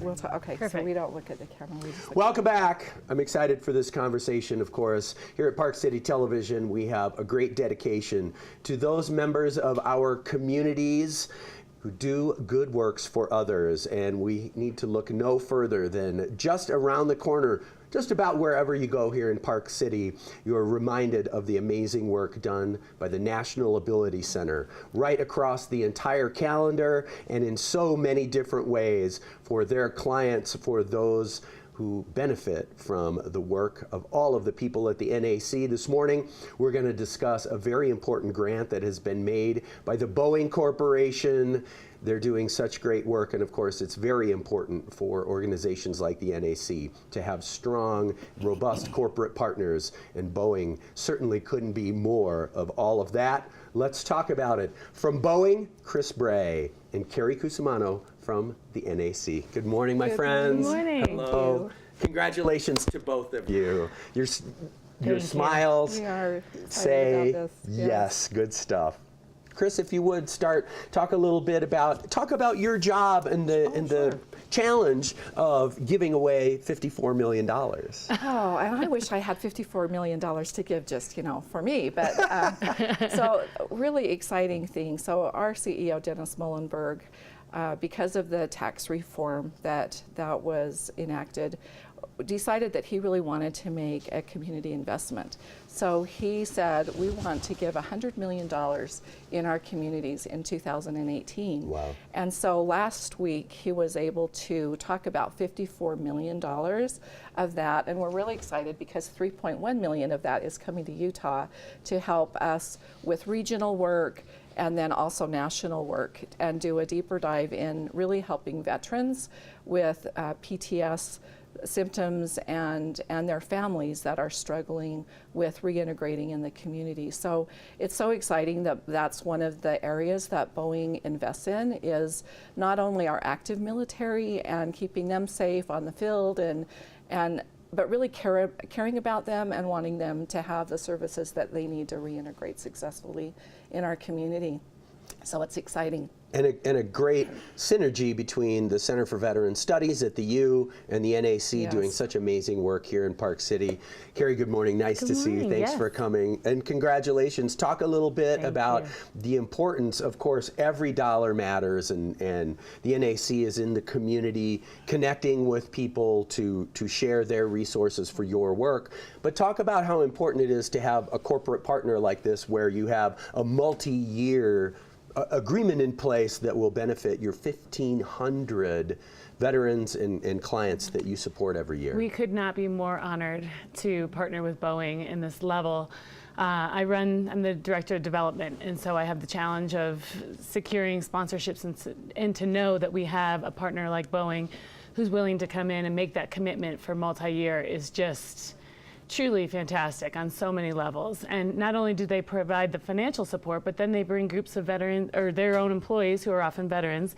we'll talk. Okay, Perfect. so we don't look at the camera. We just look Welcome back. I'm excited for this conversation, of course. Here at Park City Television, we have a great dedication to those members of our communities who do good works for others, and we need to look no further than just around the corner. Just about wherever you go here in Park City, you're reminded of the amazing work done by the National Ability Center right across the entire calendar and in so many different ways for their clients, for those who benefit from the work of all of the people at the NAC. This morning, we're going to discuss a very important grant that has been made by the Boeing Corporation. They're doing such great work, and of course, it's very important for organizations like the NAC to have strong, robust corporate partners, and Boeing certainly couldn't be more of all of that. Let's talk about it. From Boeing, Chris Bray and Carey Cusimano from the NAC. Good morning, my friends. Good morning. Hello. Congratulations to both of you. Your smiles We are say excited about this. yes, good stuff. Chris, if you would talk a little bit about your job and the challenge of giving away $54 million. Oh, and I wish I had $54 million to give just, for me. But so really exciting thing. So our CEO, Dennis Muhlenberg, because of the tax reform that was enacted, decided that he really wanted to make a community investment. So he said, we want to give $100 million in our communities in 2018. Wow. And so last week he was able to talk about $54 million of that, and we're really excited because $3.1 million of that is coming to Utah to help us with regional work and then also national work, and do a deeper dive in really helping veterans with PTS symptoms and their families that are struggling with reintegrating in the community. So it's so exciting that that's one of the areas that Boeing invests in, is not only our active military and keeping them safe on the field but really caring about them and wanting them to have the services that they need to reintegrate successfully in our community. So it's exciting. And a great synergy between the Center for Veteran Studies at the U and the NAC doing such amazing work here in Park City. Carey, good morning. Nice to see you. Thanks for coming. And congratulations. Talk a little bit about the importance. Of course, every dollar matters, and the NAC is in the community connecting with people to share their resources for your work. But talk about how important it is to have a corporate partner like this where you have a multi-year agreement in place that will benefit your 1,500 veterans and clients that you support every year. We could not be more honored to partner with Boeing in this level. I'm the director of development, and so I have the challenge of securing sponsorships and to know that we have a partner like Boeing who's willing to come in and make that commitment for multi-year is just truly fantastic on so many levels. And not only do they provide the financial support, but then they bring groups of veterans or their own employees who are often veterans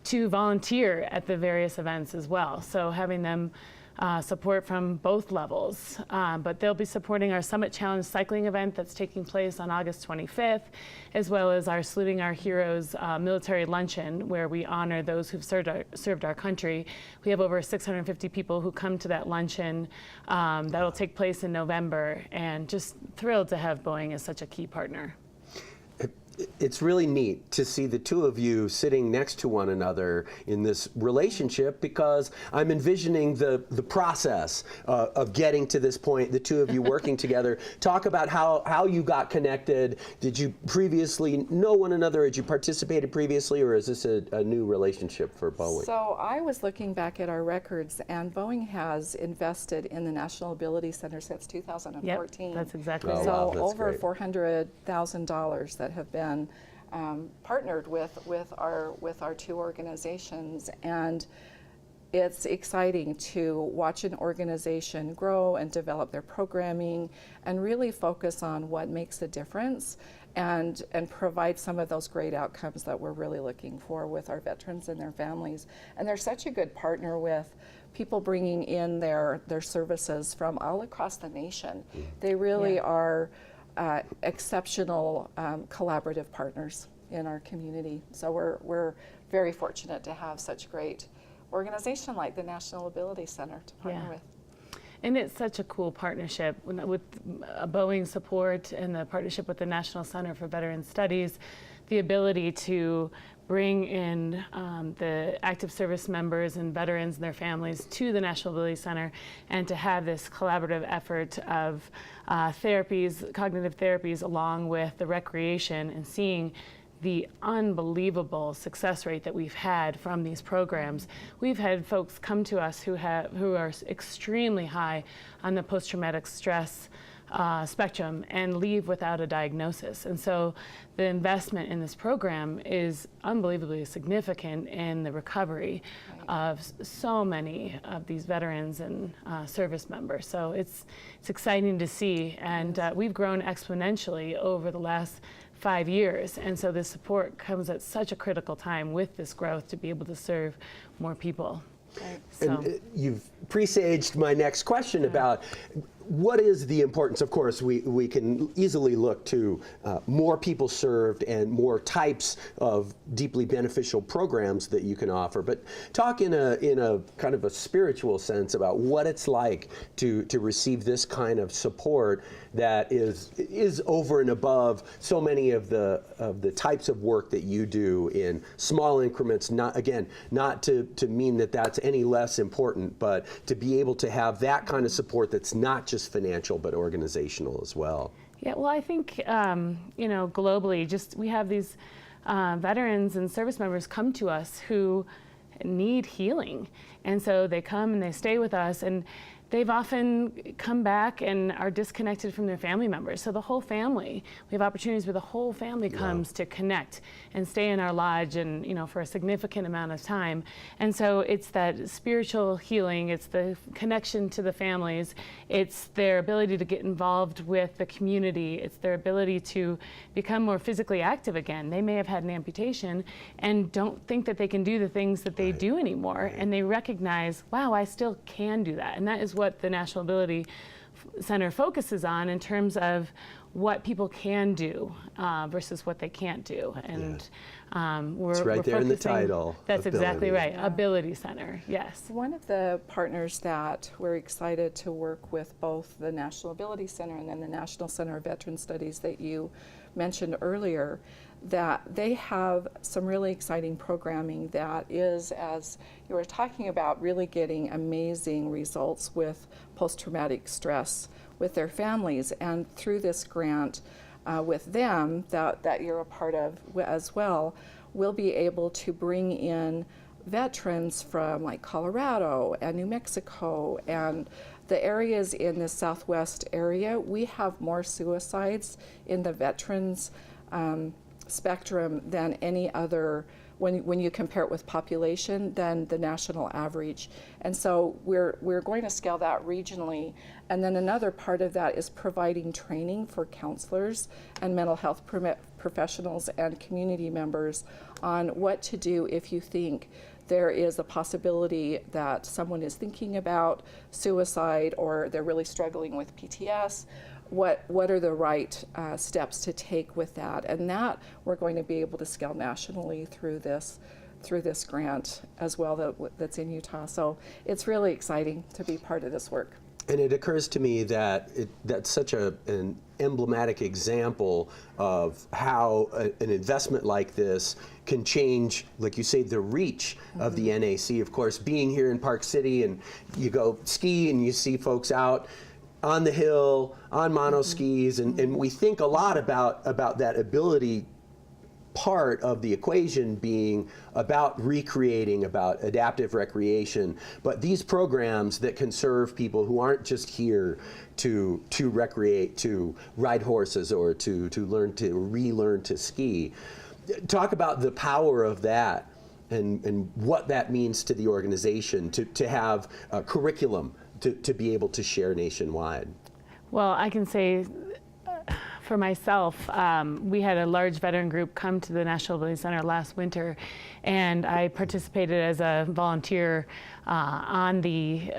to volunteer at the various events as well. So having them support from both levels. But they'll be supporting our Summit Challenge cycling event that's taking place on August 25th, as well as our Saluting Our Heroes military luncheon, where we honor those who've served our country. We have over 650 people who come to that luncheon. That'll take place in November, and just thrilled to have Boeing as such a key partner. It's really neat to see the two of you sitting next to one another in this relationship, because I'm envisioning the process of getting to this point, the two of you working together. Talk about how you got connected. Did you previously know one another? Had you participated previously, or is this a new relationship for Boeing? So I was looking back at our records, and Boeing has invested in the National Ability Center since 2014. Yep, that's exactly Oh, right. So wow, that's over great. $400,000 that have been partnered with our two organizations, and it's exciting to watch an organization grow and develop their programming and really focus on what makes a difference and provide some of those great outcomes that we're really looking for with our veterans and their families. And they're such a good partner with people bringing in their services from all across the nation. They really are exceptional collaborative partners in our community. So we're very fortunate to have such great organization like the National Ability Center to partner Yeah. with. And it's such a cool partnership with Boeing support and the partnership with the National Center for Veteran Studies, the ability to bring in the active service members and veterans and their families to the National Ability Center, and to have this collaborative effort of therapies, cognitive therapies, along with the recreation, and seeing the unbelievable success rate that we've had from these programs. We've had folks come to us who are extremely high on the post-traumatic stress spectrum and leave without a diagnosis. And so the investment in this program is unbelievably significant in the recovery of so many of these veterans and service members. So it's exciting to see, and we've grown exponentially over the last 5 years, and so this support comes at such a critical time with this growth to be able to serve more people. Right. So. And you've presaged my next question about what is the importance. Of course, we can easily look to more people served and more types of deeply beneficial programs that you can offer. But talk in a kind of a spiritual sense about what it's like to receive this kind of support that is over and above so many of the types of work that you do in small increments. Not to mean that that's any less important, but to be able to have that kind of support that's not just financial but organizational as well. Yeah, well, I think globally, we have these veterans and service members come to us who need healing, and so they come and they stay with us, and they've often come back and are disconnected from their family members. So the whole family, we have opportunities where the whole family comes to connect and stay in our lodge, and for a significant amount of time. And so it's that spiritual healing, it's the connection to the families, it's their ability to get involved with the community, it's their ability to become more physically active again. They may have had an amputation and don't think that they can do the things that they do anymore, and they recognize, wow, I still can do that. And that is what the National Ability Center focuses on in terms of what people can do versus what they can't do. And it's right there in the title. That's exactly right. Yeah. Ability Center, yes. One of the partners that we're excited to work with, both the National Ability Center and then the National Center of Veteran Studies that you mentioned earlier, that they have some really exciting programming that is, as you were talking about, really getting amazing results with post-traumatic stress with their families. And through this grant with them that you're a part of as well, we'll be able to bring in veterans from like Colorado and New Mexico and the areas in the Southwest area. We have more suicides in the veterans spectrum than any other, when you compare it with population, than the national average. And so we're going to scale that regionally. And then another part of that is providing training for counselors and mental health professionals and community members on what to do if you think there is a possibility that someone is thinking about suicide or they're really struggling with PTS. What are the right steps to take with that? And that we're going to be able to scale nationally through this grant as well that's in Utah. So it's really exciting to be part of this work. And it occurs to me that that's such an emblematic example of how an investment like this can change, like you say, the reach of the NAC. Of course, being here in Park City, and you go ski and you see folks out on the hill, on mono skis, and we think a lot about that ability part of the equation being about recreating, about adaptive recreation. But these programs that can serve people who aren't just here to recreate, to ride horses, or to relearn to ski. Talk about the power of that and what that means to the organization to have a curriculum to be able to share nationwide. Well, I can say for myself, we had a large veteran group come to the National Ability Center last winter, and I participated as a volunteer on the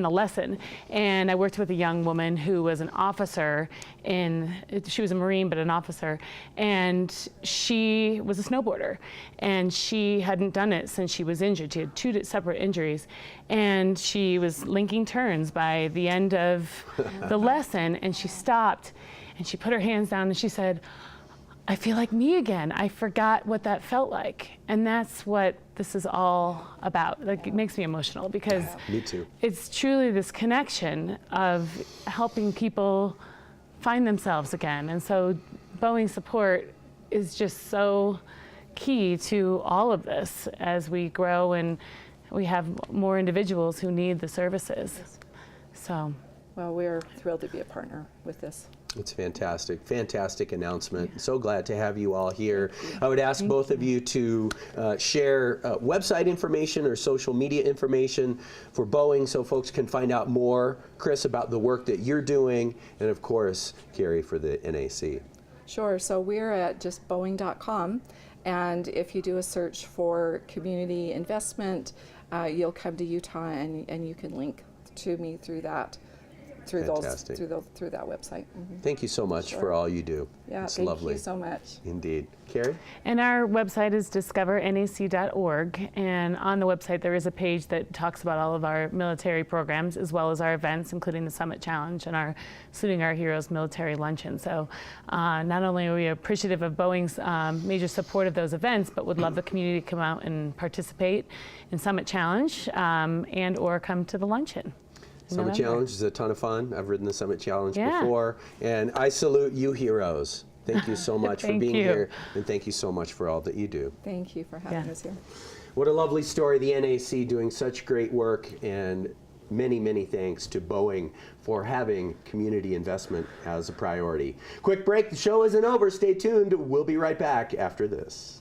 lesson. And I worked with a young woman who was an officer she was a Marine, but an officer, and she was a snowboarder, and she hadn't done it since she was injured. She had 2 separate injuries, and she was linking turns by the end of the lesson, and she stopped, and she put her hands down, and she said, I feel like me again. I forgot what that felt like. And that's what this is all about. Like, it makes me emotional because me too. It's truly this connection of helping people find themselves again. And so Boeing support is just so key to all of this as we grow and we have more individuals who need the services. So. Well, we're thrilled to be a partner with this. It's fantastic, fantastic announcement. So glad to have you all here. I would ask both of you to share website information or social media information for Boeing so folks can find out more. Chris, about the work that you're doing, and of course, Carey for the NAC. Sure, so we're at just Boeing.com, and if you do a search for community investment, you'll come to Utah and you can link to me through that. Through that website. Mm-hmm. Thank you so much for all you do. Yeah, it's thank lovely. you so much. Indeed. Carey? And our website is discovernac.org, and on the website there is a page that talks about all of our military programs as well as our events, including the Summit Challenge and our Saluting Our Heroes military luncheon. So not only are we appreciative of Boeing's major support of those events, but would love the community to come out and participate in Summit Challenge and or come to the luncheon. Summit Challenge is a ton of fun. I've ridden the Summit Challenge before, and I salute you heroes. Thank you so much for being here, and thank you so much for all that you do. Thank you for having us here. What a lovely story, the NAC doing such great work, and many, many thanks to Boeing for having community investment as a priority. Quick break, the show isn't over. Stay tuned. We'll be right back after this.